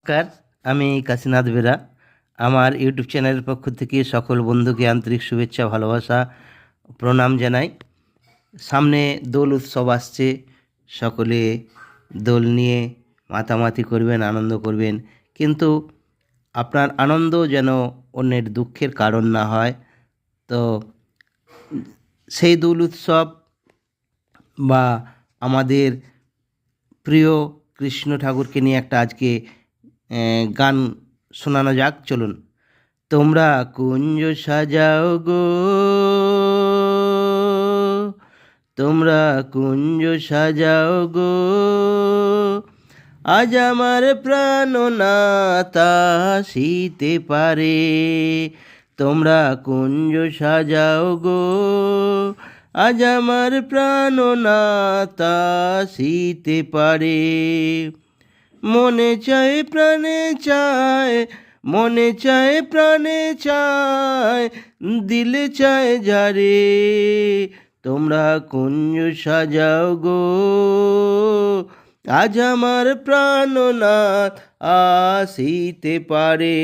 নমস্কার, আমি কাশীনাথ বেরা। আমার ইউটিউব চ্যানেলের পক্ষ থেকে সকল বন্ধুকে আন্তরিক শুভেচ্ছা, ভালোবাসা, প্রণাম জানাই। সামনে দোল উৎসব আসছে, সকলে দোল নিয়ে মাতামাতি করবেন, আনন্দ করবেন, কিন্তু আপনার আনন্দ যেন অন্যের দুঃখের কারণ না হয়। তো সেই দোল উৎসব বা আমাদের প্রিয় কৃষ্ণ ঠাকুরকে নিয়ে একটা আজকে গান শোনানো যাক, চলুন। তোমরা কুঞ্জ সাজাও গো, তোমরা কুঞ্জ সাজাও গো, আজ আমার প্রাণনাথ আসিতে পারে। তোমরা কুঞ্জ সাজাও গো, আজ আমার প্রাণনাথ আসিতে পারে। মনে চায় প্রাণে চায়, মনে চায় প্রাণে চায়, দিলে চায় যারে। তোমরা কুঞ্জ সাজাও গো, আজ আমার প্রাণনাথ আসিতে পারে।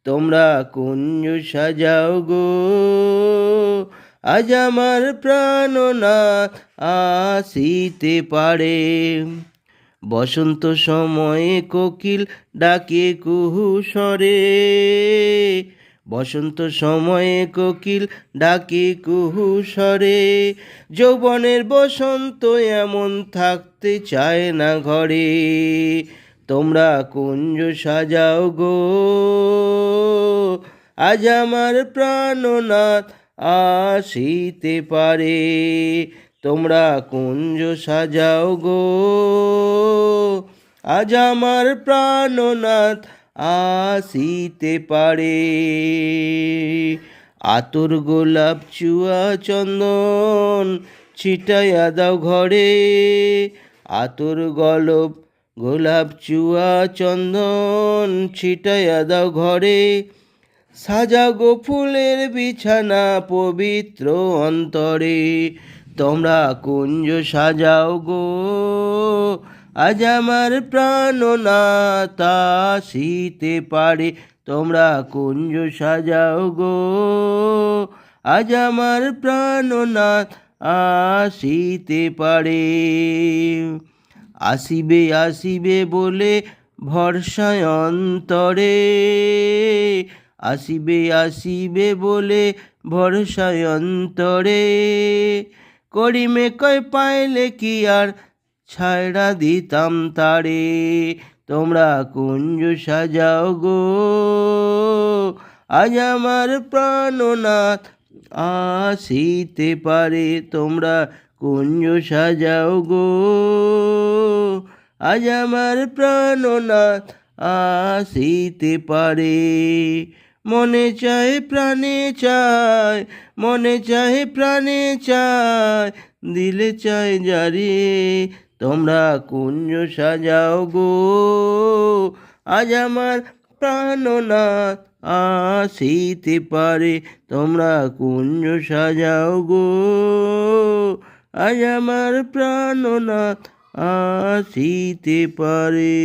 তোমরা কুঞ্জ সাজাও গো, আজ আমার প্রাণনাথ আসিতে পারে। বসন্ত সময়ে কোকিল ডাকে কুহু স্বরে, বসন্ত সময়ে কোকিল ডাকে কুহু স্বরে। যৌবনের বসন্ত এমন থাকতে চায় না ঘরে। তোমরা কুঞ্জ সাজাও গো, আজ আমার প্রাণনাথ আসিতে পারে। তোমরা কুঞ্জ সাজাও গো, আজ আমার প্রাণনাথ আসিতে পারে। আতর গোলাপ চুয়া চন্দন ছিটাইয়া দাও ঘরে, আতর গোলাপ চুয়া চন্দন ছিটাইয়া দাও ঘরে। সাজাগো ফুলের বিছানা পবিত্র অন্তরে। তোমরা কুঞ্জ সাজাও গো, আজ আমার প্রাণনাথ আসিতে পারে। তোমরা কুঞ্জ সাজাও গো, আজ আমার প্রাণনাথ আসিতে পারে। আসিবে আসিবে বলে ভরসায় অন্তরে, আসিবে আসিবে বলে ভরসায় অন্তরে। করিমে কয় পাইলে কি আর ছায়ড়া দিতাম তারে। তোমরা কুঞ্জ সাজাও গো, আজ আমার প্রাণনাথ আসিতে পারে। তোমরা কুঞ্জ সাজাও গো, আজ আমার প্রাণনাথ আসিতে পারে। মনে চায় প্রাণে চায়, মনে চায় প্রাণে চায়, দিলে চায় যারে। তোমরা কুঞ্জ সাজাও গো, আজ আমার প্রাণনাথ আসিতে পারে। তোমরা কুঞ্জ সাজাও গো, আজ আমার প্রাণনাথ আসিতে পারে।